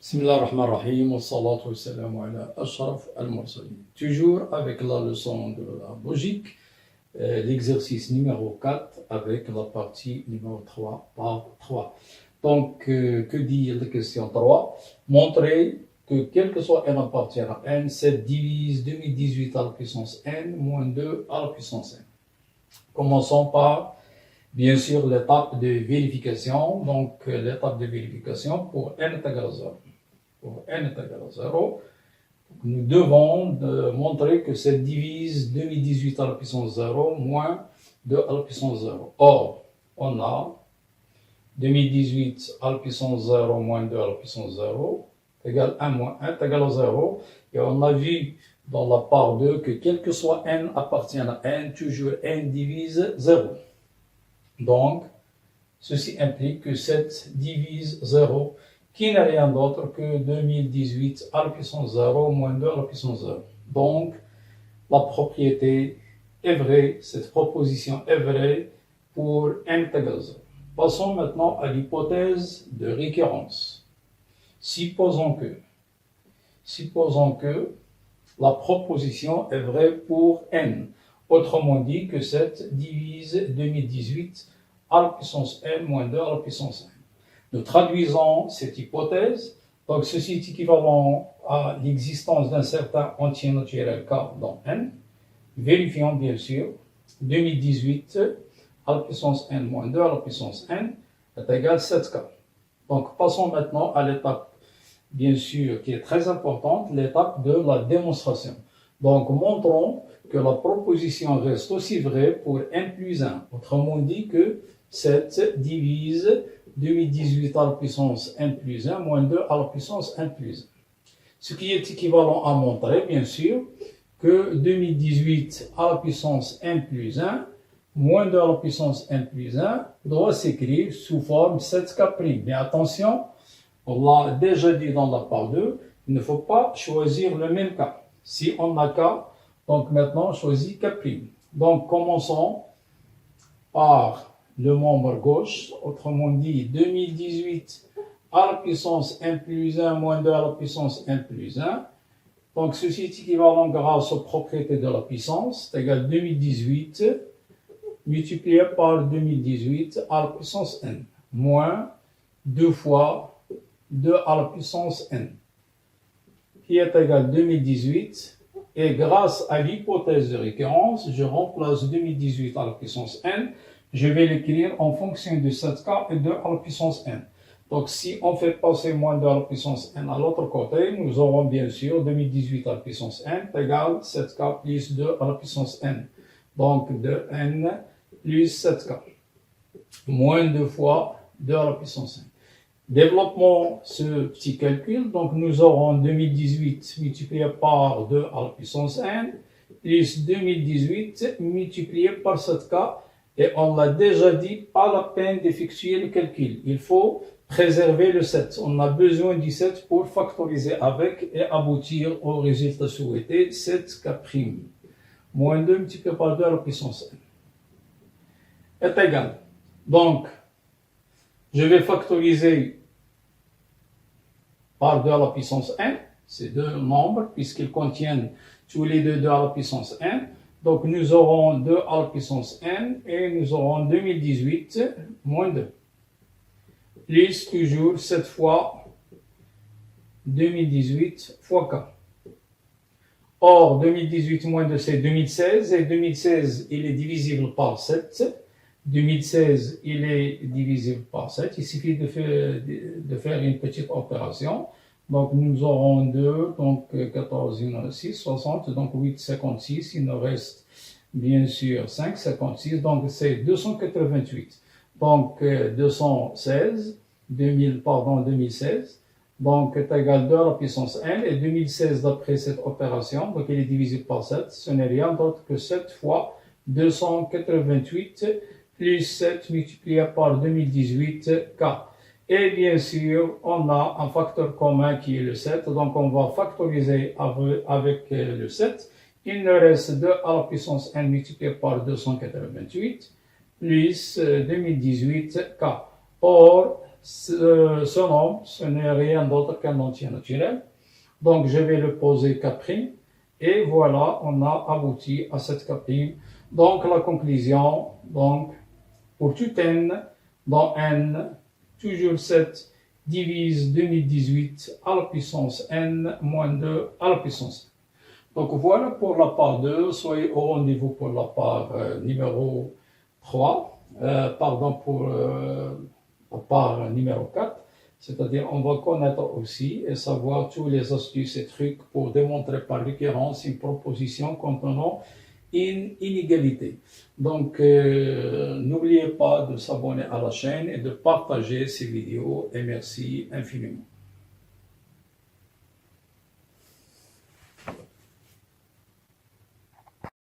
Bismillah ar-Rahman ar-Rahim, wa salatu wa salamu ala ashraf al-mursalin. Toujours avec la leçon de la logique, l'exercice numéro 4 avec la partie numéro 3 par 3. Donc, que dit la question 3? Montrer que quel que soit n appartient à n, 7 divise 2018 à la puissance n moins 2 à la puissance n. Commençons par, bien sûr, l'étape de vérification. Donc, l'étape de vérification pour n est égal à 0. Pour n est égal à 0, nous devons montrer que 7 divise 2018 à la puissance 0 moins 2 à la puissance 0. Or, on a 2018 à la puissance 0 moins 2 à la puissance 0 égale 1 moins 1 est égal à 0. Et on a vu dans la part 2 que quel que soit n appartient à n, toujours n divise 0. Donc, ceci implique que 7 divise 0, qui n'est rien d'autre que 2018 à la puissance 0 moins 2 à la puissance 0. Donc, la propriété est vraie, cette proposition est vraie pour n est égal à 0. Passons maintenant à l'hypothèse de récurrence. Supposons que la proposition est vraie pour n. Autrement dit que 7 divise 2018 à la puissance n moins 2 à la puissance n. Nous traduisons cette hypothèse, donc ceci est équivalent à l'existence d'un certain entier naturel k dans n. Vérifions bien sûr, 2018 à la puissance n moins 2 à la puissance n est égal à 7k. Donc passons maintenant à l'étape, bien sûr, qui est très importante, l'étape de la démonstration. Donc montrons que la proposition reste aussi vraie pour n plus 1. Autrement dit que 7 divise 2018 à la puissance n plus 1 moins 2 à la puissance n plus 1. Ce qui est équivalent à montrer, bien sûr, que 2018 à la puissance n plus 1 moins 2 à la puissance n plus 1 doit s'écrire sous forme 7k'. Mais attention, on l'a déjà dit dans la part 2, il ne faut pas choisir le même cas. Si on a k, donc maintenant on choisit k'. Donc commençons par le membre gauche, autrement dit 2018 à la puissance n plus 1 moins 2 à la puissance n plus 1. Donc ceci est équivalent grâce aux propriétés de la puissance, c'est égal à 2018 multiplié par 2018 à la puissance n, moins 2 fois 2 à la puissance n, qui est égal à 2018. Et grâce à l'hypothèse de récurrence, je remplace 2018 à la puissance n. Je vais l'écrire en fonction de 7k et 2 à la puissance n. Donc, si on fait passer moins 2 à la puissance n à l'autre côté, nous aurons bien sûr 2018 à la puissance n égale 7k plus 2 à la puissance n. Donc, 2n plus 7k. Moins 2 fois 2 à la puissance n. Développons ce petit calcul. Donc, nous aurons 2018 multiplié par 2 à la puissance n plus 2018 multiplié par 7k. Et on l'a déjà dit, pas la peine d'effectuer le calcul. Il faut préserver le 7. On a besoin du 7 pour factoriser avec et aboutir au résultat souhaité, 7k'. Moins 2 multiplié par 2 à la puissance n est égal. Donc, je vais factoriser par 2 à la puissance n, ces deux nombres, puisqu'ils contiennent tous les deux 2 à la puissance n. Donc, nous aurons 2 à la puissance n et nous aurons 2018 moins 2. Plus toujours 7 fois 2018 fois k. Or, 2018 moins 2, c'est 2016. Et 2016, il est divisible par 7. 2016, il est divisible par 7. Il suffit de faire une petite opération. Donc, nous aurons 2, donc 14, 6, 60, donc 8, 56. Il nous reste bien sûr 5, 56, donc c'est 288. Donc, 2016, donc est égal à 2 à la puissance n, et 2016 d'après cette opération, donc il est divisible par 7, ce n'est rien d'autre que 7 fois 288 plus 7 multiplié par 2018 k. Et bien sûr, on a un facteur commun qui est le 7, donc on va factoriser avec le 7. Il nous reste 2 à la puissance n multiplié par 288 plus 2018 k. Or, ce nombre, ce n'est rien d'autre qu'un entier naturel. Donc, je vais le poser K'. Et voilà, on a abouti à cette K'. Donc, la conclusion, donc, pour tout n, dans n, toujours 7 divise 2018 à la puissance n moins 2 à la puissance n. Donc, voilà pour la part 2. Soyez au rendez-vous pour la part numéro 3. Pardon, pour la part numéro 4. C'est-à-dire, on va connaître aussi et savoir tous les astuces et trucs pour démontrer par récurrence une proposition contenant une inégalité. Donc, n'oubliez pas de s'abonner à la chaîne et de partager ces vidéos et merci infiniment.